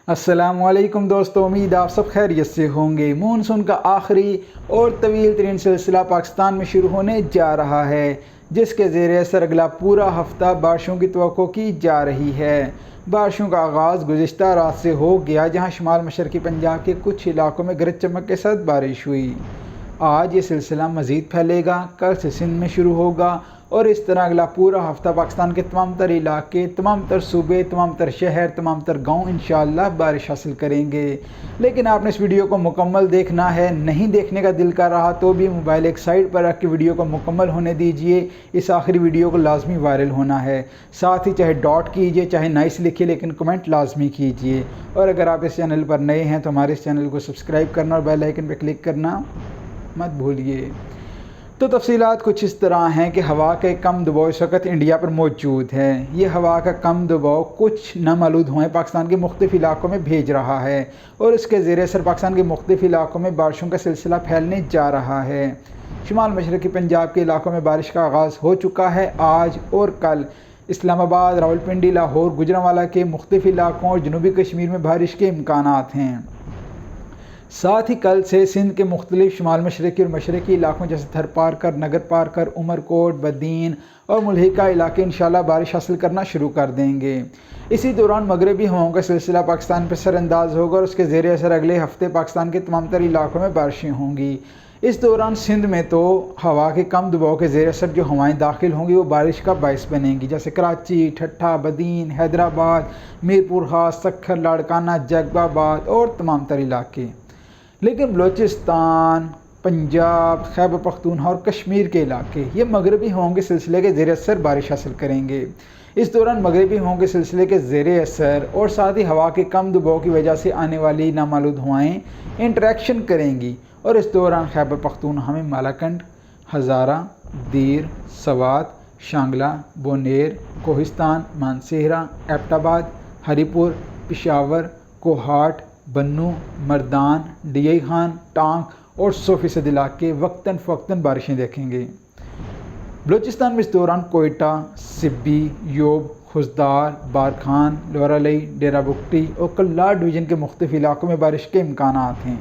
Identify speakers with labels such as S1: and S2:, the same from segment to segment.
S1: अस्सलाम वालेकुम दोस्तों, उम्मीद आप सब खैरियत से होंगे। मानसून का आखिरी और तवील तरीन सिलसिला पाकिस्तान में शुरू होने जा रहा है, जिसके ज़ेर असर अगला पूरा हफ्ता बारिशों की तवक्को की जा रही है। बारिशों का आगाज़ गुज़िश्ता रात से हो गया, जहां शुमाल मशरक़ी पंजाब के कुछ इलाकों में गरज चमक के साथ बारिश हुई। आज ये सिलसिला मज़ीद फैलेगा, कल से सिंध में शुरू होगा और इस तरह अगला पूरा हफ्ता पाकिस्तान के तमाम तर इलाके, तमाम तर सूबे, तमाम तर शहर, तमाम तर गाँव इंशाअल्लाह बारिश हासिल करेंगे। लेकिन आपने इस वीडियो को मुकम्मल देखना है। नहीं देखने का दिल कर रहा तो भी मोबाइल एक साइड पर रख के वीडियो को मुकम्मल होने दीजिए। इस आखिरी वीडियो को लाजमी वायरल होना है। साथ ही चाहे डॉट कीजिए, चाहे नाइस लिखिए, लेकिन कमेंट लाजमी कीजिए। और अगर आप इस चैनल पर नए हैं तो हमारे इस चैनल को सब्सक्राइब करना और बेल आइकन पर क्लिक करना मत भूलिए। तो तफसीलात कुछ इस तरह हैं कि हवा का एक कम दबाव इस वक्त इंडिया पर मौजूद है। ये हवा का कम दबाव कुछ नामालूद हुए पाकिस्तान के मुख्तलिफ इलाकों में भेज रहा है और इसके ज़ेर असर पाकिस्तान के मुख्तलिफ इलाकों में बारिशों का सिलसिला फैलने जा रहा है। शुमाल मशरक़ी पंजाब के इलाकों में बारिश का आगाज़ हो चुका है। आज और कल इस्लामाबाद, रावलपिंडी, लाहौर, गुजरांवाला के मुख्तलिफ इलाकों और जनूबी कश्मीर में बारिश के इम्कानात हैं। साथ ही कल से सिंध के मुख्तलिफ शुमाल मशरक़ी और मशरक़ी इलाकों जैसे थर पारकर, नगर पारकर, उमरकोट, बदीन और मुल्हिका इलाके इंशाल्लाह बारिश हासिल करना शुरू कर देंगे। इसी दौरान मगरबी हवाओं का सिलसिला पाकिस्तान पर सरअंदाज होगा और उसके ज़ेर असर अगले हफ्ते पाकिस्तान के तमाम तर इलाकों में बारिशें होंगी। इस दौरान सिंध में तो हवा के कम दबाव के ज़ेर असर जो हवाएँ दाखिल होंगी वो बारिश का बायस बनेंगी, जैसे कराची, ठट्ठा, बदीन, हैदराबाद, मीरपुर खास, सक्खर, लाड़काना, जैकबाबाद और तमाम तर इलाके। लेकिन बलूचिस्तान, पंजाब, खैबर पख्तूनख्वा और कश्मीर के इलाके ये मगरबी हवाओं के सिलसिले के ज़ेर असर बारिश हासिल करेंगे। इस दौरान मगरबी हवाओं के सिलसिले के ज़ेर असर और साथ ही हवा के कम दबाव की वजह से आने वाली नामालूद हवाएँ इंटरेक्शन करेंगी और इस दौरान खैबर पख्तूनख्वा में मालाकंड, हज़ारा, दीर, सवात, शांगला, बोनेर, कोहिस्तान, मानसेहरा, एबटाबाद, हरीपुर, पेशावर, कोहाट, बन्नू, मर्दान, डीआई खान, टांग और 100% इलाके वक्तन फ़वक्तन बारिशें देखेंगे। बलूचिस्तान में इस दौरान कोयटा, सिब्बी, योब, खुजदार, बारखान, लोरालई, डेरा बुगटी और कल्लार डिवीज़न के मुख्तलिफ इलाकों में बारिश के इम्कानात हैं।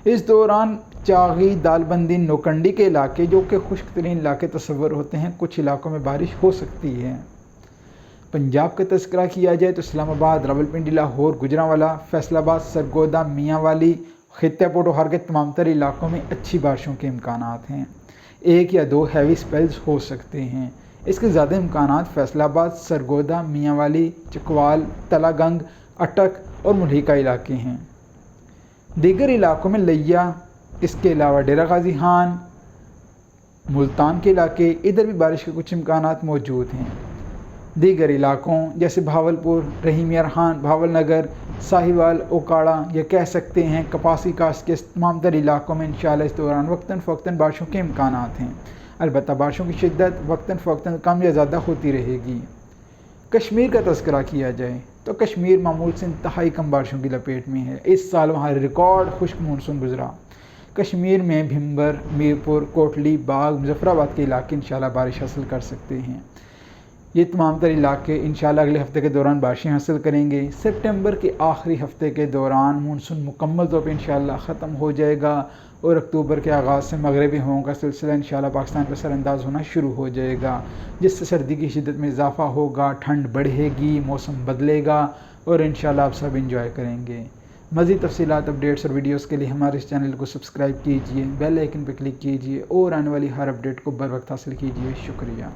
S1: इस दौरान चागी, दालबंदी, नोकंडी के इलाके जो कि खुश्क तरीन इलाके तस्वर होते हैं, कुछ इलाकों में बारिश हो सकती है। पंजाब का तज़किरा किया जाए तो इस्लामाबाद, रावलपिंडी, लाहौर, गुजरांवाला, फैसलाबाद, सरगोदा, मियांवाली, खित्ता पोटोहार के तमाम तर इलाकों में अच्छी बारिशों के इम्कानात हैं। 1 या 2 हैवी स्पेल्स हो सकते हैं। इसके ज़्यादा इम्कानात फैसलाबाद, सरगोदा, मियांवाली, चकवाल, तलागंग, अटक और मुल्हिका इलाके हैं। दीगर इलाकों में लिया, इसके अलावा डेरा गाजी खान, मुल्तान के इलाके, इधर भी बारिश के कुछ इम्कानात मौजूद हैं। दीगर इलाकों जैसे भावलपुर, रहीम यार खान, भावलनगर, साहिवाल, ओकाड़ा या कह सकते हैं कपासी कास्ट के तमाम तर इलाकों में इंशाअल्लाह इस दौरान वक्तन फ़वक्तन बारिशों के इम्कानात हैं। अलबत्ता बारिशों की शिद्दत वक्तन फ़वक्तन कम या ज़्यादा होती रहेगी। कश्मीर का तज़किरा किया जाए तो कश्मीर मामूल से इंतहाई कम बारिशों की लपेट में है। इस साल वहाँ रिकॉर्ड खुश्क मानसून गुजरा। कश्मीर में भिम्बर, मीरपुर, कोटली, बाग, मुजफ्फराबाद के इलाके इंशाअल्लाह बारिश हासिल कर सकते हैं। ये तमाम तर इलाके इंशाअल्लाह अगले हफ्ते के दौरान बारिशें हासिल करेंगे। सितंबर के आखिरी हफ्ते के दौरान मानसून मुकम्मल तौर पर इंशाअल्लाह ख़त्म हो जाएगा और अक्टूबर के आगाज़ से मगरबी हवाओं का सिलसिला इंशाअल्लाह पाकिस्तान पर सरअंदाज होना शुरू हो जाएगा, जिससे सर्दी की शिद्दत में इजाफ़ा होगा, ठंड बढ़ेगी, मौसम बदलेगा और इंशाअल्लाह आप सब इंजॉय करेंगे। मज़ीद तफसीलात, अपडेट्स और वीडियोज़ के लिए हमारे इस चैनल को सब्सक्राइब कीजिए, बेल आइकन पर क्लिक कीजिए और आने वाली हर अपडेट को बर वक्त हासिल कीजिए। शुक्रिया।